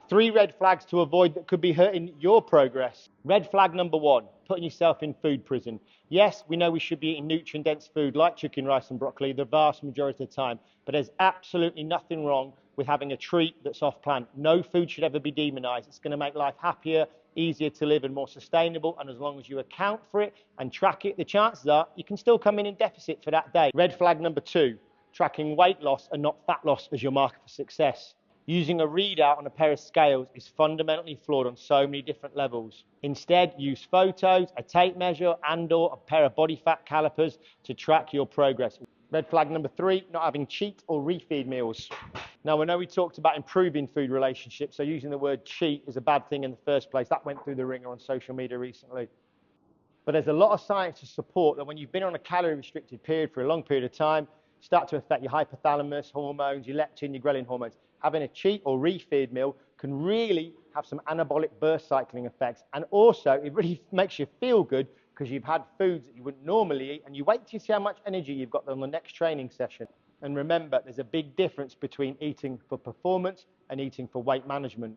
3 red flags to avoid that could be hurting your progress. Red flag number 1, putting yourself in food prison. Yes, we know we should be eating nutrient-dense food like chicken, rice and broccoli the vast majority of the time, but there's absolutely nothing wrong with having a treat that's off-plan. No food should ever be demonized. It's going to make life happier, easier to live and more sustainable, and as long as you account for it and track it, the chances are you can still come in deficit for that day. Red flag number 2, tracking weight loss and not fat loss as your marker for success. Using a readout on a pair of scales is fundamentally flawed on so many different levels. Instead, use photos, a tape measure, and/or a pair of body fat calipers to track your progress. Red flag number 3, not having cheat or refeed meals. Now, I know we talked about improving food relationships, so using the word cheat is a bad thing in the first place. That went through the ringer on social media recently. But there's a lot of science to support that when you've been on a calorie-restricted period for a long period of time, start to affect your hypothalamus hormones, your leptin, your ghrelin hormones. Having a cheat or refeed meal can really have some anabolic burst cycling effects. And also, it really makes you feel good because you've had foods that you wouldn't normally eat, and you wait to see how much energy you've got on the next training session. And remember, there's a big difference between eating for performance and eating for weight management.